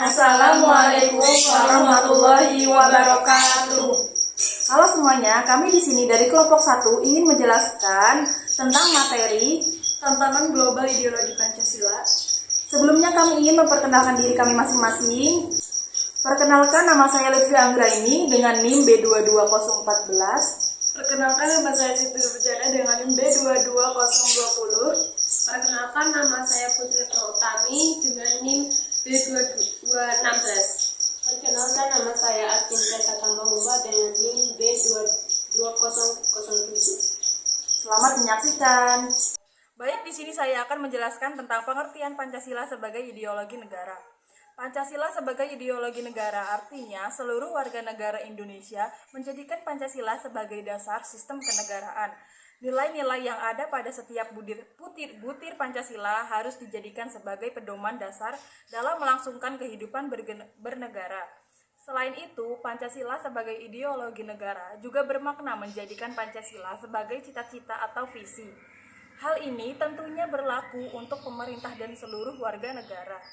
Assalamualaikum warahmatullahi wabarakatuh. Halo semuanya, kami di sini dari kelompok 1 ingin menjelaskan tentang materi tantangan global ideologi Pancasila. Sebelumnya kami ingin memperkenalkan diri kami masing-masing. Perkenalkan, nama saya Lutfi Anggraini dengan NIM B22014. Perkenalkan, nama saya Siti Nurjana dengan NIM B22020. Perkenalkan, nama saya Putri Utami dengan NIM B2216. Perkenalkan, nama saya Astinta Tambahumba dengan NIM B2007. Selamat menyaksikan. Baik, di sini saya akan menjelaskan tentang pengertian Pancasila sebagai ideologi negara. Pancasila sebagai ideologi negara artinya seluruh warga negara Indonesia menjadikan Pancasila sebagai dasar sistem kenegaraan. Nilai-nilai yang ada pada setiap butir Pancasila harus dijadikan sebagai pedoman dasar dalam melangsungkan kehidupan bernegara. Selain itu, Pancasila sebagai ideologi negara juga bermakna menjadikan Pancasila sebagai cita-cita atau visi. Hal ini tentunya berlaku untuk pemerintah dan seluruh warga negara.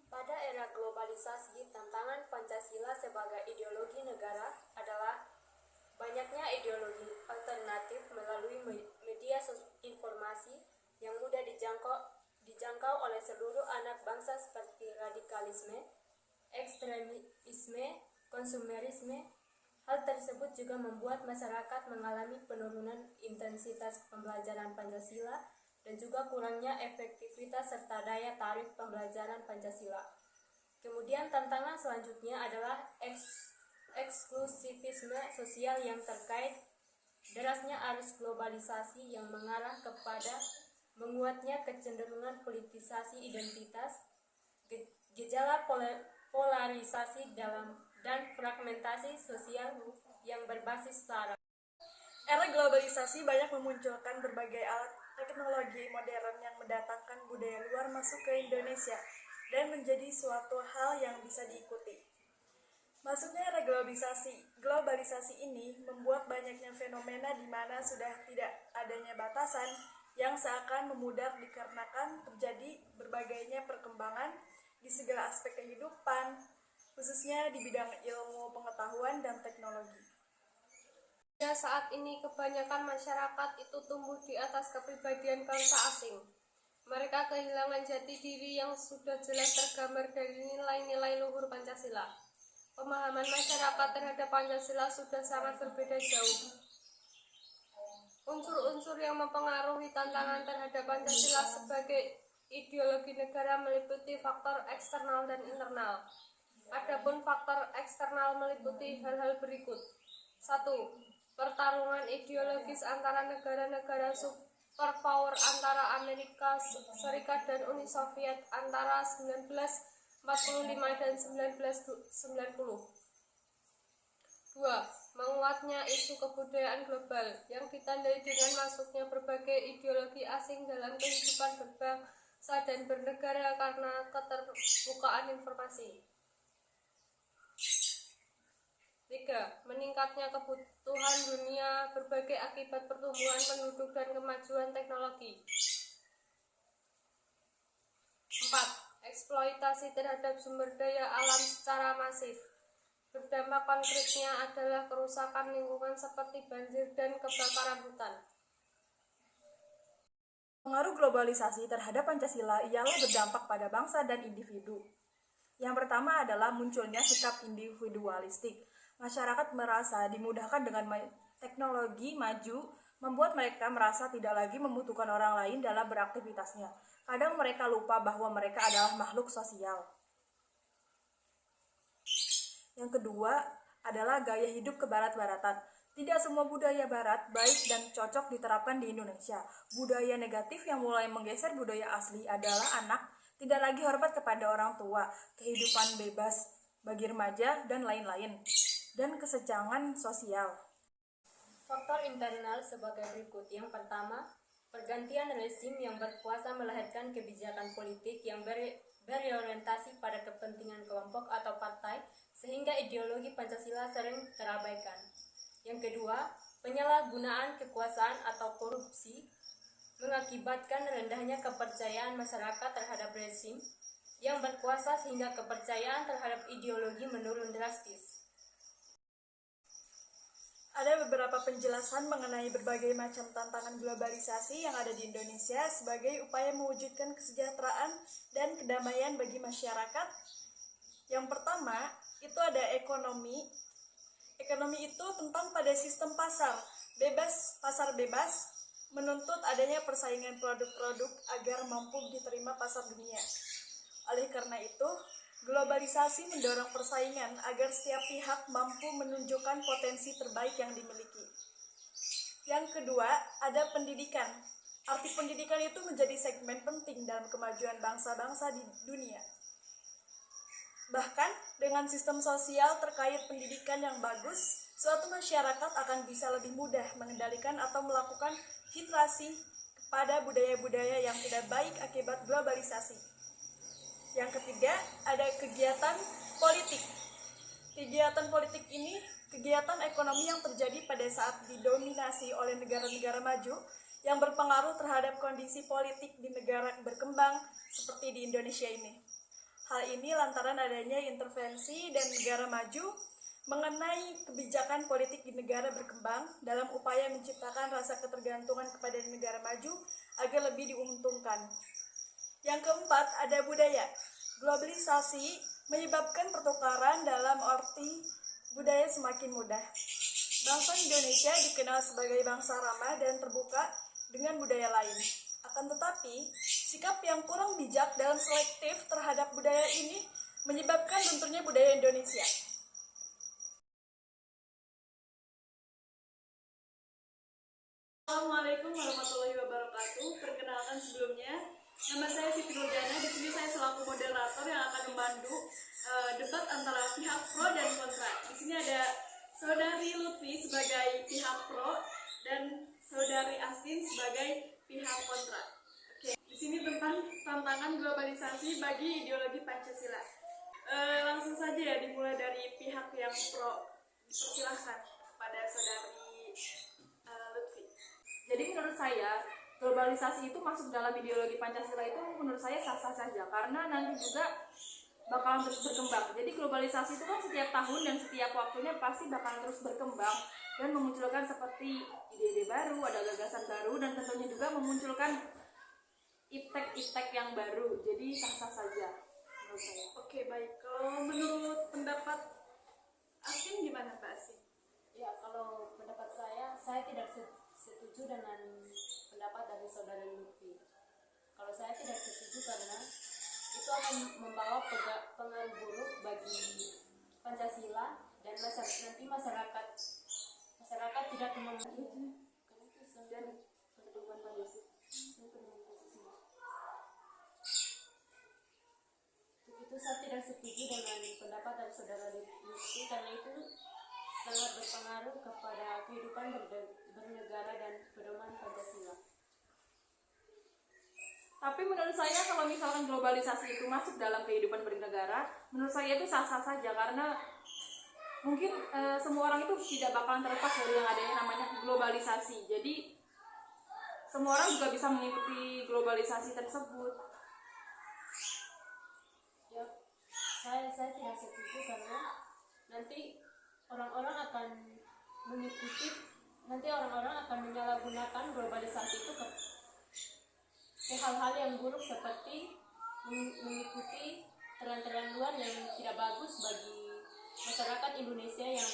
Pada era globalisasi, tantangan Pancasila sebagai ideologi negara adalah banyaknya ideologi alternatif melalui media informasi yang mudah dijangkau oleh seluruh anak bangsa seperti radikalisme, ekstremisme, konsumerisme. Hal tersebut juga membuat masyarakat mengalami penurunan intensitas pembelajaran Pancasila dan juga kurangnya efektivitas serta daya tarik pembelajaran Pancasila. Kemudian tantangan selanjutnya adalah eksklusivisme sosial yang terkait derasnya arus globalisasi yang mengarah kepada menguatnya kecenderungan politisasi identitas, gejala polarisasi dan fragmentasi sosial yang berbasis sara. Era globalisasi banyak memunculkan berbagai alat teknologi modern yang mendatangkan budaya luar masuk ke Indonesia dan menjadi suatu hal yang bisa diikuti. Masuknya era globalisasi ini membuat banyaknya fenomena di mana sudah tidak adanya batasan yang seakan memudar dikarenakan terjadi berbagainya perkembangan di segala aspek kehidupan, khususnya di bidang ilmu pengetahuan dan teknologi. Pada saat ini kebanyakan masyarakat itu tumbuh di atas kepribadian bangsa asing. Mereka kehilangan jati diri yang sudah jelas tergambar dari nilai-nilai luhur Pancasila. Pemahaman masyarakat terhadap Pancasila sudah sangat berbeda jauh. Unsur-unsur yang mempengaruhi tantangan terhadap Pancasila sebagai ideologi negara meliputi faktor eksternal dan internal. Adapun faktor eksternal meliputi hal-hal berikut. 1. Pertarungan ideologis antara negara-negara superpower antara Amerika Serikat dan Uni Soviet antara 1945 dan 1990. 2. Menguatnya isu kebudayaan global yang ditandai dengan masuknya berbagai ideologi asing dalam kehidupan berbangsa dan bernegara karena keterbukaan informasi. 3. Meningkatnya kebutuhan dunia berbagai akibat pertumbuhan penduduk dan kemajuan teknologi. 4. Eksploitasi terhadap sumber daya alam secara masif. Berdampak konkretnya adalah kerusakan lingkungan seperti banjir dan kebakaran hutan. Pengaruh globalisasi terhadap Pancasila ialah berdampak pada bangsa dan individu. Yang pertama adalah munculnya sikap individualistik. Masyarakat merasa dimudahkan dengan teknologi maju, membuat mereka merasa tidak lagi membutuhkan orang lain dalam beraktivitasnya. Kadang mereka lupa bahwa mereka adalah makhluk sosial. Yang kedua adalah gaya hidup kebarat-baratan. Tidak semua budaya barat baik dan cocok diterapkan di Indonesia. Budaya negatif yang mulai menggeser budaya asli adalah anak tidak lagi hormat kepada orang tua, kehidupan bebas bagi remaja, dan lain-lain, dan kesenjangan sosial. Faktor internal sebagai berikut. Yang pertama, pergantian rezim yang berkuasa melahirkan kebijakan politik yang berorientasi pada kepentingan kelompok atau partai, sehingga ideologi Pancasila sering terabaikan. Yang kedua, penyalahgunaan kekuasaan atau korupsi mengakibatkan rendahnya kepercayaan masyarakat terhadap rezim yang berkuasa sehingga kepercayaan terhadap ideologi menurun drastis. Ada beberapa penjelasan mengenai berbagai macam tantangan globalisasi yang ada di Indonesia sebagai upaya mewujudkan kesejahteraan dan kedamaian bagi masyarakat. Yang pertama, itu ada ekonomi. Ekonomi itu tentang pada sistem pasar bebas, menuntut adanya persaingan produk-produk agar mampu diterima pasar dunia. Oleh karena itu, globalisasi mendorong persaingan agar setiap pihak mampu menunjukkan potensi terbaik yang dimiliki. Yang kedua, ada pendidikan. Arti pendidikan itu menjadi segmen penting dalam kemajuan bangsa-bangsa di dunia. Bahkan, dengan sistem sosial terkait pendidikan yang bagus, suatu masyarakat akan bisa lebih mudah mengendalikan atau melakukan filtrasi kepada budaya-budaya yang tidak baik akibat globalisasi. Yang ketiga, ada kegiatan politik. Kegiatan politik ini kegiatan ekonomi yang terjadi pada saat didominasi oleh negara-negara maju yang berpengaruh terhadap kondisi politik di negara berkembang seperti di Indonesia ini. Hal ini lantaran adanya intervensi dan negara maju mengenai kebijakan politik di negara berkembang dalam upaya menciptakan rasa ketergantungan kepada negara maju agar lebih diuntungkan. Yang keempat, ada budaya. Globalisasi menyebabkan pertukaran dalam arti budaya semakin mudah. Bangsa Indonesia dikenal sebagai bangsa ramah dan terbuka dengan budaya lain. Akan tetapi, sikap yang kurang bijak dalam selektif terhadap budaya ini menyebabkan lunturnya budaya Indonesia. Assalamualaikum warahmatullahi wabarakatuh. Perkenalkan sebelumnya, nama saya Siti Nurjana. Di sini saya selaku moderator yang akan memandu debat antara pihak pro dan kontra. Di sini ada Saudari Lutfi sebagai pihak pro dan Saudari Astin sebagai pihak kontra. Oke, di sini tentang tantangan globalisasi bagi ideologi Pancasila. Langsung saja ya, dimulai dari pihak yang pro. Silahkan pada Saudari Lutfi. Jadi menurut saya, globalisasi itu masuk dalam ideologi Pancasila itu menurut saya sah-sah saja, karena nanti juga bakalan terus berkembang. Jadi globalisasi itu kan setiap tahun dan setiap waktunya pasti bakalan terus berkembang dan memunculkan seperti ide-ide baru, ada gagasan baru, dan tentunya juga memunculkan iptek-iptek yang baru. Jadi sah-sah saja menurut saya. Oke, baik. Kalau menurut pendapat Astin gimana, Mbak Astin? Ya, kalau pendapat saya tidak setuju dengan pendapat dari saudara Lutfi. Kalau saya tidak setuju karena itu akan membawa pengaruh buruk bagi Pancasila dan nanti masyarakat tidak memahami Dan pertumbuhan Pancasila. Itu saya tidak setuju dengan pendapat dari saudara Lutfi karena itu sangat berpengaruh kepada kehidupan bernegara dan pedoman Pancasila. Tapi menurut saya kalau misalkan globalisasi itu masuk dalam kehidupan bernegara, menurut saya itu sah-sah saja, karena mungkin semua orang itu tidak bakalan terlepas dari yang adanya namanya globalisasi. Jadi semua orang juga bisa mengikuti globalisasi tersebut. Ya, saya tidak setuju karena nanti orang-orang akan menyalahgunakan globalisasi itu ke hal-hal yang buruk seperti mengikuti tren-tren luar yang tidak bagus bagi masyarakat Indonesia yang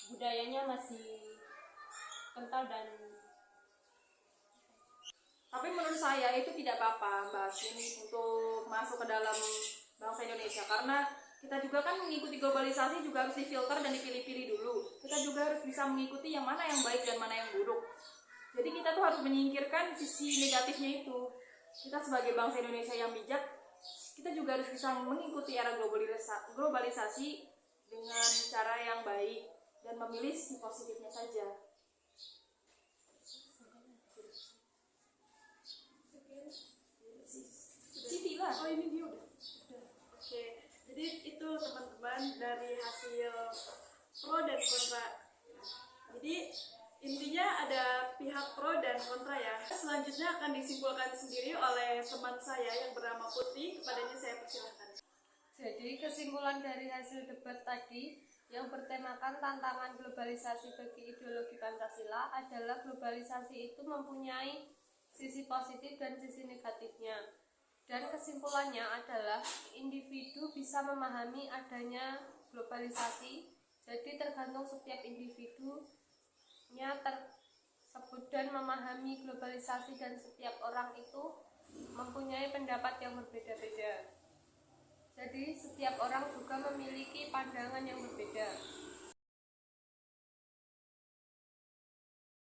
budayanya masih kental dan. Tapi menurut saya itu tidak apa-apa Mbak Asin untuk masuk ke dalam bangsa Indonesia, karena kita juga kan mengikuti globalisasi juga harus difilter dan dipilih-pilih dulu. Kita juga harus bisa mengikuti yang mana yang baik dan mana yang buruk. Jadi kita tuh harus menyingkirkan sisi negatifnya itu. Kita sebagai bangsa Indonesia yang bijak, kita juga harus bisa mengikuti era globalisasi dengan cara yang baik dan memilih sisi positifnya saja. Siti lah. Oh, ini dia udah. Oke, jadi itu teman-teman dari hasil pro dan kontra. Jadi Intinya ada pihak pro dan kontra ya. Selanjutnya akan disimpulkan sendiri oleh teman saya yang bernama Putri. Kepadanya saya persilahkan. Jadi kesimpulan dari hasil debat tadi yang bertemakan tantangan globalisasi bagi ideologi Pancasila adalah globalisasi itu mempunyai sisi positif dan sisi negatifnya. Dan kesimpulannya adalah individu bisa memahami adanya globalisasi, jadi tergantung setiap individunya tersebut dan memahami globalisasi, dan setiap orang itu mempunyai pendapat yang berbeda-beda. Jadi setiap orang juga memiliki pandangan yang berbeda.